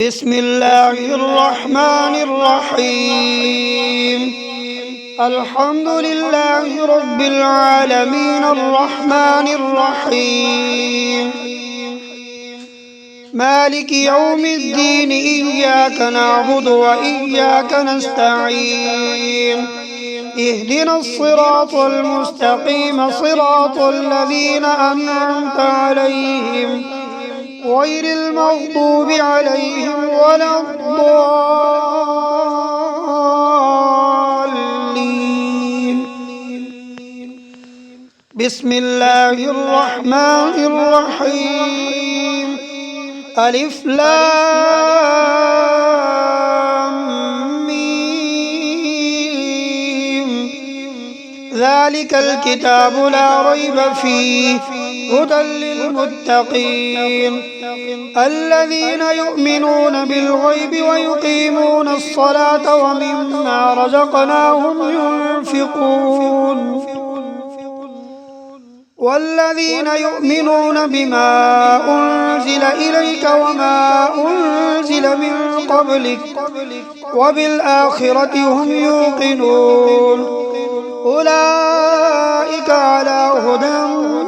بسم الله الرحمن الرحيم. الحمد لله رب العالمين الرحمن الرحيم مالك يوم الدين. إياك نعبد وإياك نستعين. اهدنا الصراط المستقيم صراط الذين أنعمت عليهم غير المغضوب عليهم ولا الضالين. بسم الله الرحمن الرحيم. ألف لام ميم. ذلك الكتاب لا ريب فيه هدى للمتقين الذين يؤمنون بالغيب ويقيمون الصلاة ومما رزقناهم ينفقون والذين يؤمنون بما أنزل إليك وما أنزل من قبلك وبالآخرة هم يوقنون أولئك على هدى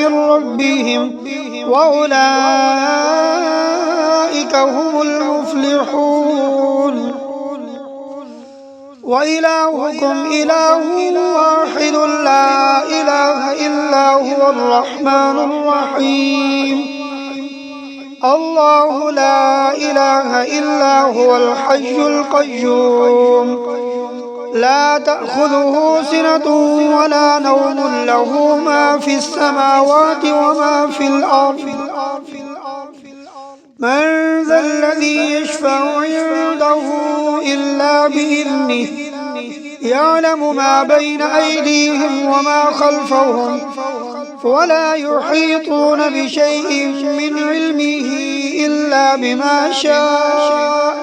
من ربهم وأولئك هم المفلحون. وإلهكم إله واحد لا إله إلا هو الرحمن الرحيم. الله لا إله إلا هو الحي القيوم لا تأخذه سنة ولا نوم له ما في السماوات وما في الأرض. من ذا الذي يشفع عنده إلا بإذنه يعلم ما بين أيديهم وما خلفهم ولا يحيطون بشيء من علمه إلا بما شاء.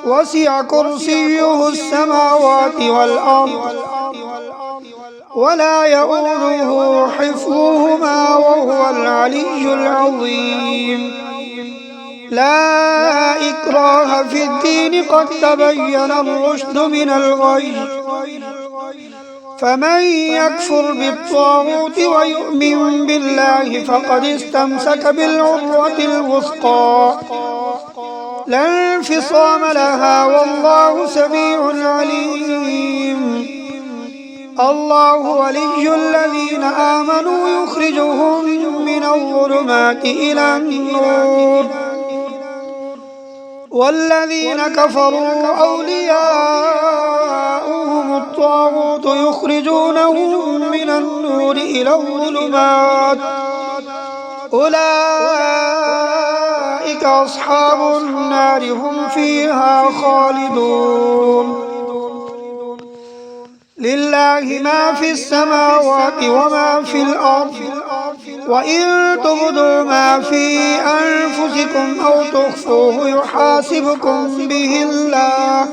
وسع كرسيه السماوات والأرض ولا يؤوده حفظهما وهو العلي العظيم. لا إكراه في الدين قد تبين الرشد من الغي. فمن يكفر بالطاغوت ويؤمن بالله فقد استمسك بالعروة الوثقى لا انفصام لها والله سميع عليم. الله ولي الذين آمنوا يخرجهم من الظلمات إلى النور والذين كفروا أولياؤهم الطاغوت يخرجونهم من النور إلى الظلمات أولئك أصحاب النار هم فيها خالدون. لله ما في السماوات وما في الأرض وإن تبدوا ما في أنفسكم أو تخفوه يحاسبكم به الله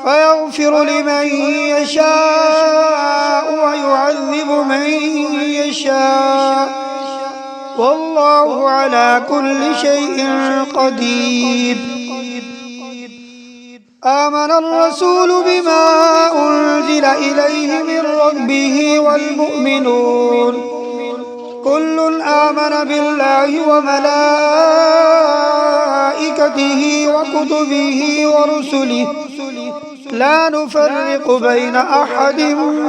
فيغفر لمن يشاء ويعذب من يشاء والله على كل شيء قدير. آمن الرسول بما أنزل إليه من ربه والمؤمنون كل آمن بالله وملائكته وكتبه ورسله لا نفرق بين أحد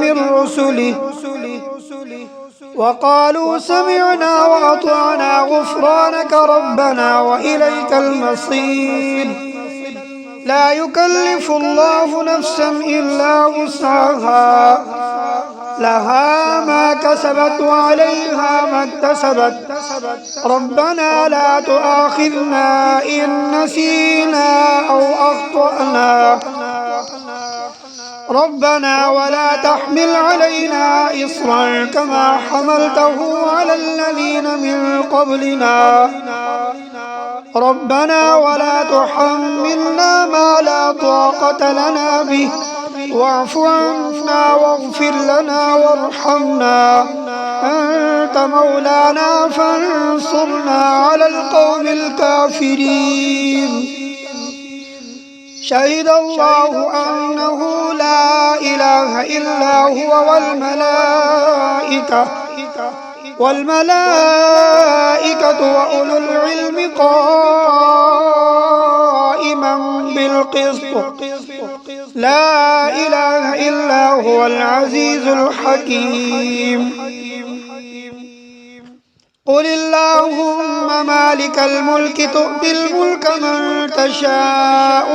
من رسله وقالوا سمعنا وأطعنا غفرانك ربنا وإليك المصير. لا يكلف الله نفسا إلا وسعها لها ما كسبت وعليها ما اكتسبت ربنا لا تؤاخذنا إن نسينا أو أخطأنا ربنا ولا تحمل علينا إصرا كما حملته على الذين من قبلنا ربنا ولا تحملنا ما لا طاقة لنا به واعف عنا واغفر لنا وارحمنا أنت مولانا فانصرنا على القوم الكافرين. شهد الله أنه لا إله إلا هو والملائكة وأولو العلم قائما بالقسط. لا إله إلا هو العزيز الحكيم. قل اللهم مالك الملك تؤتي الملك من تشاء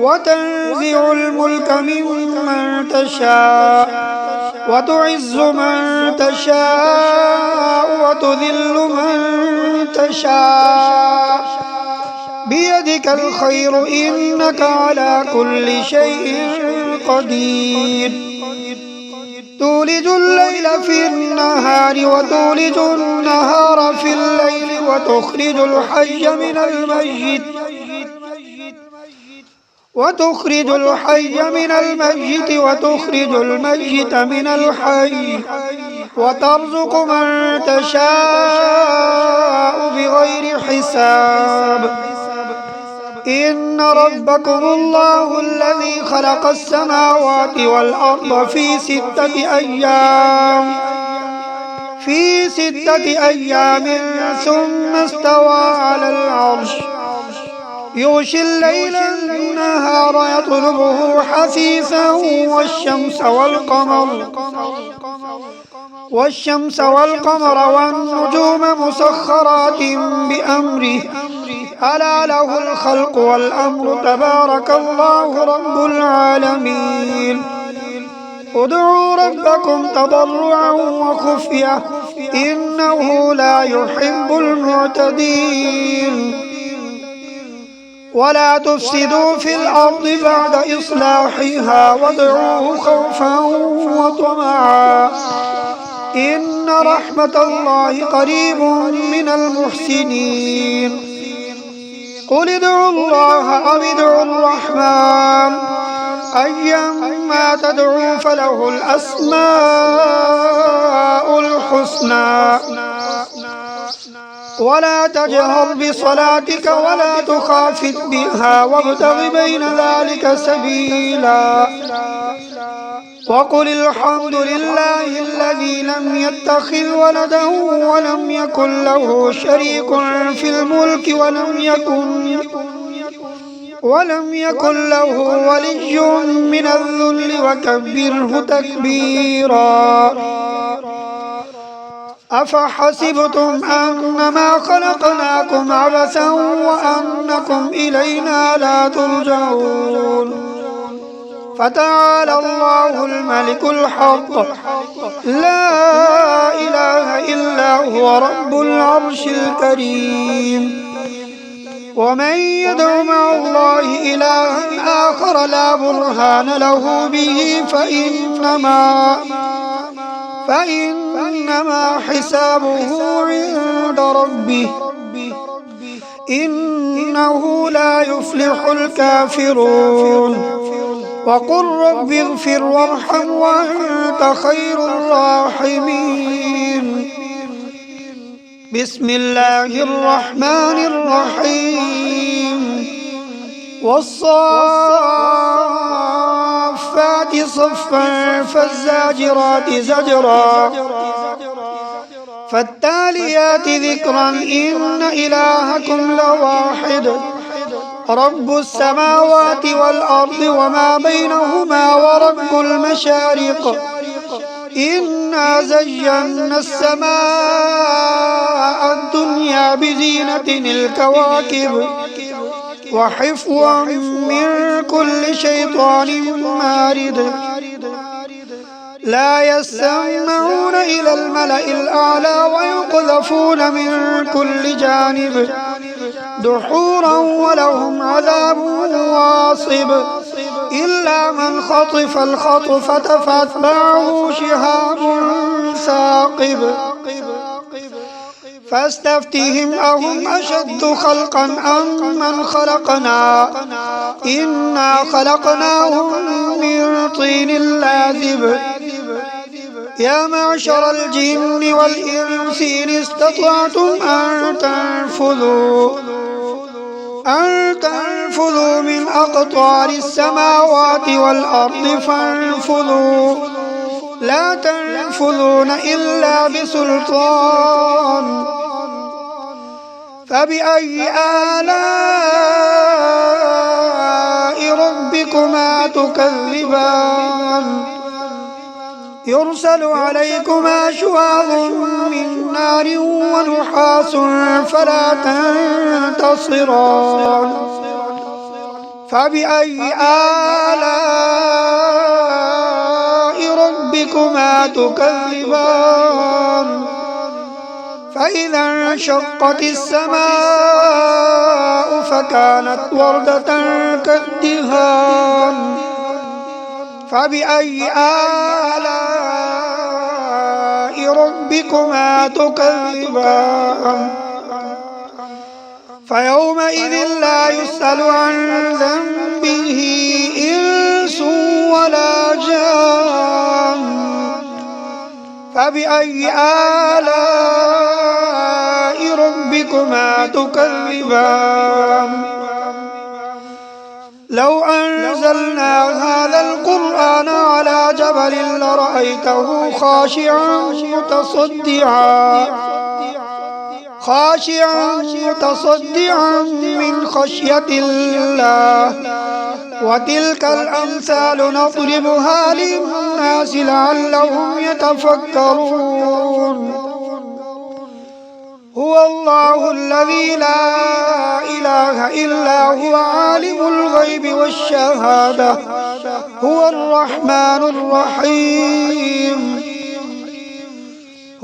وتنزع الملك ممن تشاء وتعز من تشاء وتذل من تشاء بيدك الخير إنك على كل شيء قدير. تولج الليل في النهار وتولج النهار في الليل وتخرج الحي من الميت وتخرج الميت من الحي وترزق من تشاء بغير حساب. إن ربكم الله الذي خلق السماوات والأرض في 6 أيام ثم استوى على العرش يغشي الليل النهار يطلبه حثيثا والشمس والقمر والنجوم مسخرات بأمره ألا له الخلق والأمر تبارك الله رب العالمين. ادعوا ربكم تضرعا وخفية إنه لا يحب المعتدين. ولا تفسدوا في الأرض بعد إصلاحها وادعوه خوفا وطمعا إن رحمة الله قريب من المحسنين. قل ادعوا الله أو ادعوا الرحمن أيما تدعوا فله الأسماء الحسنى. ولا تجهر بصلاتك ولا تخافت بها وابتغ بين ذلك سبيلا. وقل الحمد لله الذي لم يتخذ ولدا ولم يكن له شريك في الملك ولم يكن له ولي من الذل وكبره تكبيرا. أفحسبتم أنما خلقناكم عبثا وأنكم إلينا لا ترجعون. فتعالى الله الملك الحق لا إله إلا هو رب العرش الكريم. ومن يدع مع الله إلها آخر لا برهان له به فإنما حسابه عند ربه إنه لا يفلح الكافرون. وقل رب اغفر وارحم وأنت خير الراحمين. بسم الله الرحمن الرحيم. والصافات صفا فالزاجرات زجرا فالتاليات ذكرا إن إلهكم لواحد رب السماوات والأرض وما بينهما ورب المشارق. إنا زينا السماء الدنيا بزينة الكواكب وحفظا من كل شيطان مارد. لا يستمعون إلى الملأ الأعلى ويقذفون من كل جانب دحورا ولهم عذاب واصب إلا من خطف الخطفة فاتبعه شهاب ثاقب. فاستفتهم أهم أشد خلقا أم من خلقنا إنا خلقناهم من طين لازب يا معشر الجن والإنس إن استطعتم أن تنفذوا من أقطار السماوات والأرض فانفذوا لا تنفذون إلا بسلطان فبأي آلاء ربكما تكذبان يرسل عليكما شواظ من نار ونحاس فلا تنتصران فبأي آلاء ربكما تكذبان فإذا انشقت السماء فكانت وردة كالدهان فبأي آلاء ربكما تكذبان فيومئذ لا يسأل عن ذنبه إنس ولا جان فبأي آلاء ربكما تكذبان لو أنزلنا هذا القرآن على جبل لرأيته خاشعا متصدعا من خشية الله وتلك الأمثال نضربها للناس لعلهم يتفكرون هو الله الذي لا إله إلا هو عالم الغيب والشهادة هو الرحمن الرحيم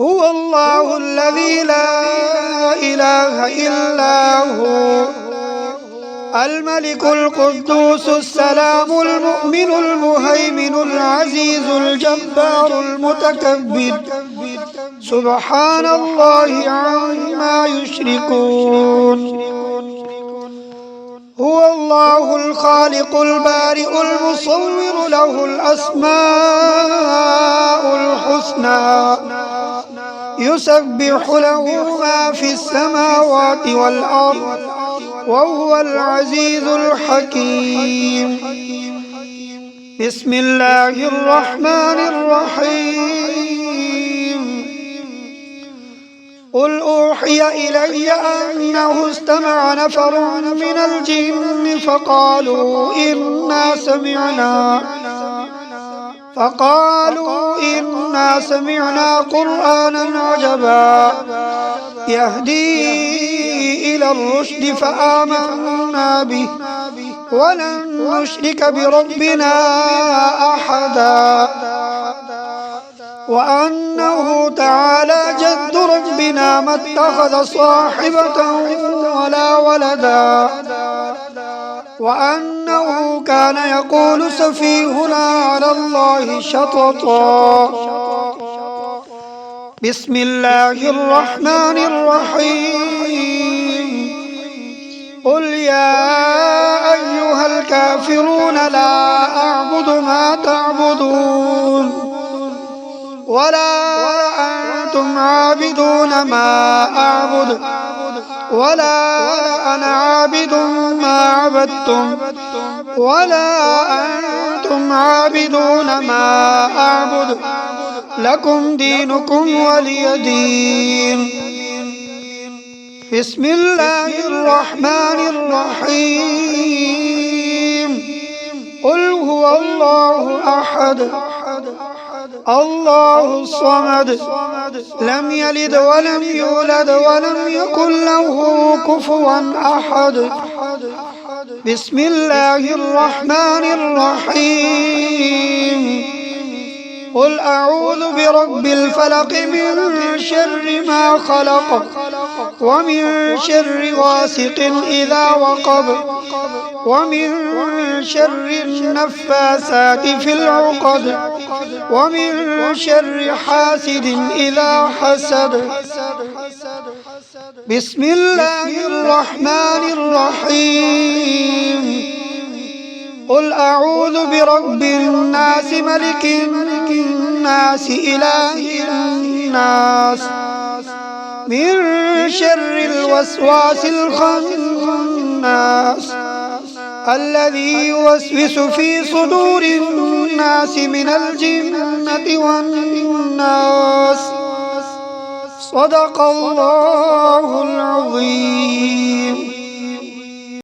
هو الله الذي لا إله إلا هو الملك القدوس السلام المؤمن المهيمن العزيز الجبار المتكبر سبحان الله عما يشركون هو الله الخالق البارئ المصور له الأسماء الحسنى يسبح له ما في السماوات والأرض وهو العزيز الحكيم بسم الله الرحمن الرحيم قل أوحي إلي أنه استمع نفر من الجن فقالوا إنا سمعنا قرآنا عجبا يهدي إلى الرشد فآمنا به ولن نشرك بربنا أحدا وأنه تعالى جد ربنا ما اتخذ صاحبة ولا ولدا وأنه كان يقول سفيهنا على الله شططا بسم الله الرحمن الرحيم قل يا أيها الكافرون لا أعبد ما تعبدون ولا أنتم عابدون ما أعبد ولا أنا عابد ما عبدتم ولا أنتم عابدون ما أعبد لكم دينكم ولي دين بسم الله الرحمن الرحيم قل هو الله أحد الله الصمد لم يلد ولم يولد ولم يكن له كفوا أحد بسم الله الرحمن الرحيم قل أعوذ برب الفلق من شر ما خلق ومن شر غاسق إذا وقب ومن شر النفاثات في العقد ومن شر حاسد إذا حسد بسم الله الرحمن الرحيم قل أعوذ برب الناس ملك الناس إله الناس من شر الوسواس الخناس الذي يوسوس في صدور الناس من الجنة والناس. صدق الله العظيم.